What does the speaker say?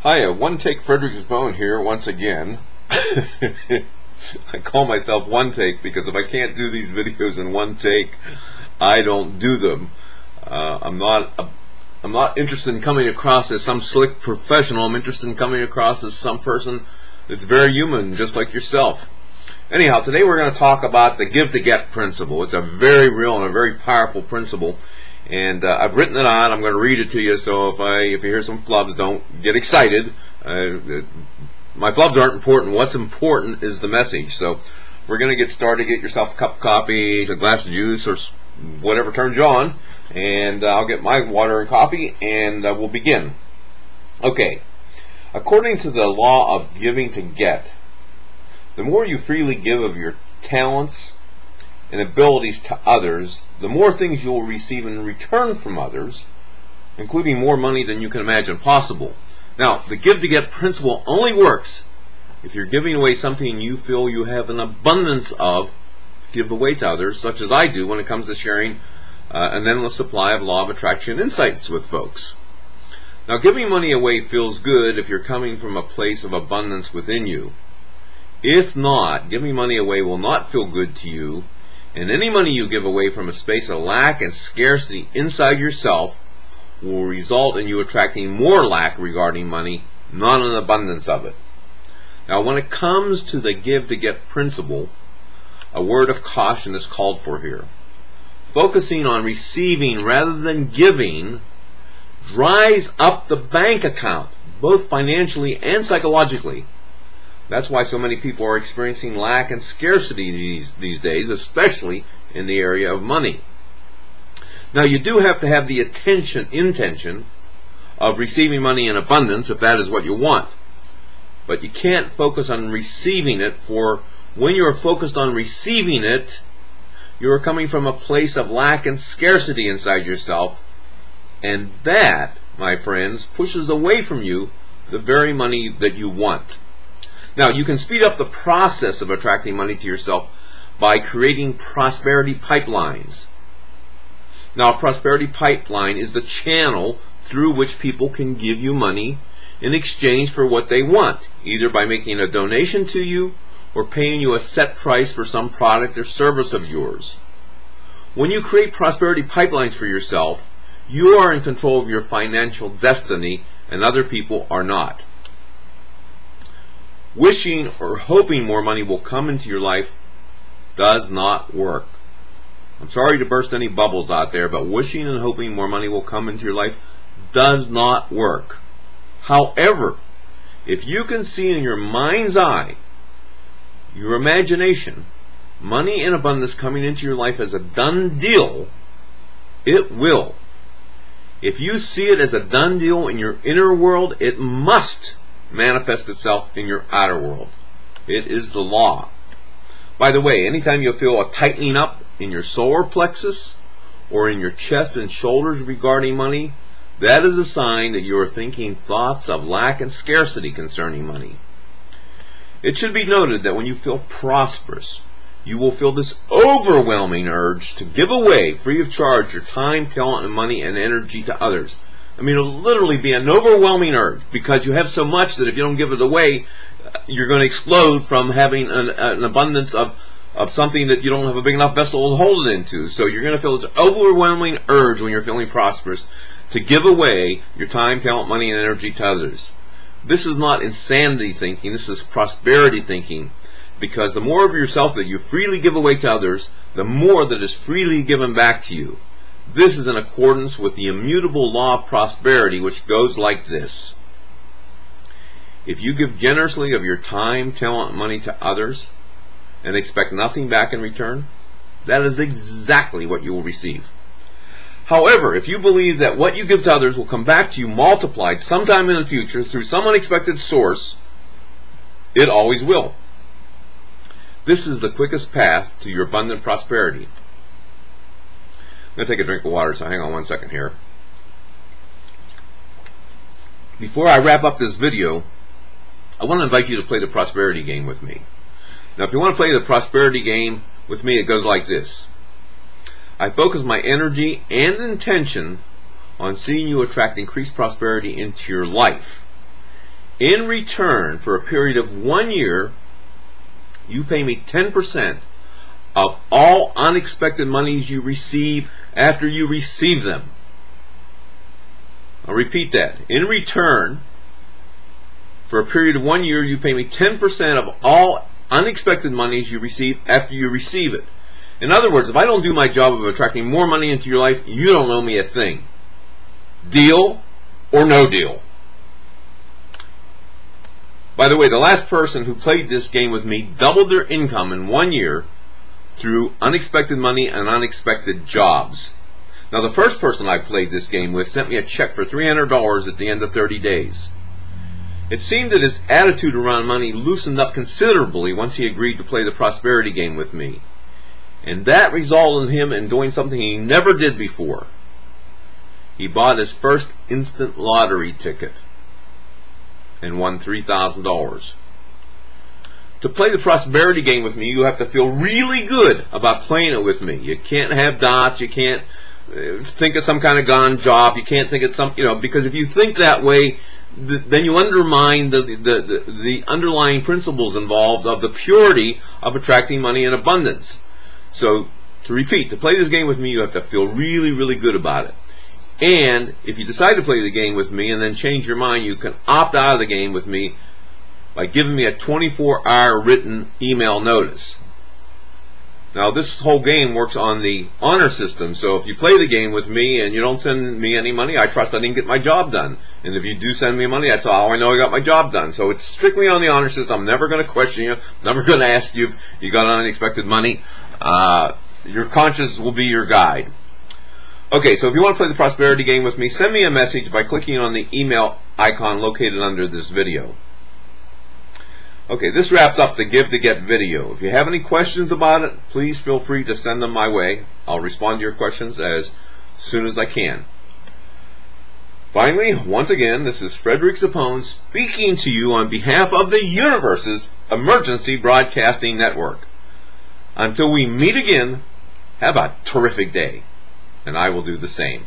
Hi, One Take Fredericksbone here once again. I call myself One Take because if I can't do these videos in one take, I don't do them. I'm not interested in coming across as some slick professional. I'm interested in coming across as some person that's very human, just like yourself. Anyhow, today we're going to talk about the give to get principle. It's a very real and a very powerful principle. And I've written it out. I'm going to read it to you. So if you hear some flubs, don't get excited. My flubs aren't important. What's important is the message. So we're going to get started. Get yourself a cup of coffee, a glass of juice, or whatever turns you on. And I'll get my water and coffee, and we'll begin. Okay. According to the law of giving to get, the more you freely give of your talents and abilities to others, the more things you will receive in return from others, including more money than you can imagine possible. Now, the give to get principle only works if you're giving away something you feel you have an abundance of to give away to others, such as I do when it comes to sharing an endless supply of law of attraction insights with folks. Now, giving money away feels good if you're coming from a place of abundance within you. If not, giving money away will not feel good to you, and any money you give away from a space of lack and scarcity inside yourself will result in you attracting more lack regarding money, not an abundance of it. Now, when it comes to the give to get principle, a word of caution is called for here. Focusing on receiving rather than giving dries up the bank account, both financially and psychologically. That's why so many people are experiencing lack and scarcity these days, especially in the area of money. Now, you do have to have the intention of receiving money in abundance if that is what you want. But you can't focus on receiving it, for when you're focused on receiving it, you're coming from a place of lack and scarcity inside yourself, and that, my friends, pushes away from you the very money that you want. Now, you can speed up the process of attracting money to yourself by creating prosperity pipelines. Now, a prosperity pipeline is the channel through which people can give you money in exchange for what they want, either by making a donation to you or paying you a set price for some product or service of yours. When you create prosperity pipelines for yourself, you are in control of your financial destiny, and other people are not. Wishing or hoping more money will come into your life does not work. I'm sorry to burst any bubbles out there, but wishing and hoping more money will come into your life does not work. However, if you can see in your mind's eye, your imagination, money in abundance coming into your life as a done deal, it will. If you see it as a done deal in your inner world, it must manifest itself in your outer world. It is the law. By the way, anytime you feel a tightening up in your solar plexus or in your chest and shoulders regarding money, that is a sign that you are thinking thoughts of lack and scarcity concerning money. It should be noted that when you feel prosperous, you will feel this overwhelming urge to give away free of charge your time, talent, and money and energy to others. I mean, it'll literally be an overwhelming urge because you have so much that if you don't give it away, you're going to explode from having an abundance of something that you don't have a big enough vessel to hold it into. So you're going to feel this overwhelming urge when you're feeling prosperous to give away your time, talent, money, and energy to others. This is not insanity thinking. This is prosperity thinking, because the more of yourself that you freely give away to others, the more that is freely given back to you. This is in accordance with the immutable law of prosperity, which goes like this. If you give generously of your time, talent, and money to others and expect nothing back in return, that is exactly what you will receive. However, if you believe that what you give to others will come back to you multiplied sometime in the future through some unexpected source, it always will. This is the quickest path to your abundant prosperity. I'm going to take a drink of water, so hang on one second here. Before I wrap up this video, I want to invite you to play the prosperity game with me. Now, if you want to play the prosperity game with me, it goes like this. I focus my energy and intention on seeing you attract increased prosperity into your life. In return, for a period of 1 year, you pay me 10% of all unexpected monies you receive after you receive them. I'll repeat that. In return, for a period of 1 year, you pay me 10% of all unexpected monies you receive after you receive it. In other words, if I don't do my job of attracting more money into your life, you don't owe me a thing. Deal or no deal. By the way, the last person who played this game with me doubled their income in 1 year through unexpected money and unexpected jobs. Now, the first person I played this game with sent me a check for $300 at the end of 30 days. It seemed that his attitude around money loosened up considerably once he agreed to play the prosperity game with me. And that resulted in him in doing something he never did before. He bought his first instant lottery ticket and won $3,000. To play the prosperity game with me, you have to feel really good about playing it with me. You can't have dots. You can't think it's some kind of gone job. You can't think it's some, because if you think that way, then you undermine the underlying principles involved of the purity of attracting money in abundance. So, to repeat, to play this game with me, you have to feel really, really good about it. And if you decide to play the game with me and then change your mind, you can opt out of the game with me by giving me a 24-hour written email notice. Now, this whole game works on the honor system, so if you play the game with me and you don't send me any money, I trust I didn't get my job done. And if you do send me money, that's how I know I got my job done. So it's strictly on the honor system. I'm never going to question you, never going to ask you if you got unexpected money. Your conscience will be your guide. Okay, so if you want to play the prosperity game with me, send me a message by clicking on the email icon located under this video. Okay, this wraps up the Give to Get video. If you have any questions about it, please feel free to send them my way. I'll respond to your questions as soon as I can. Finally, once again, this is Frederick Zappone speaking to you on behalf of the universe's emergency broadcasting network. Until we meet again, have a terrific day, and I will do the same.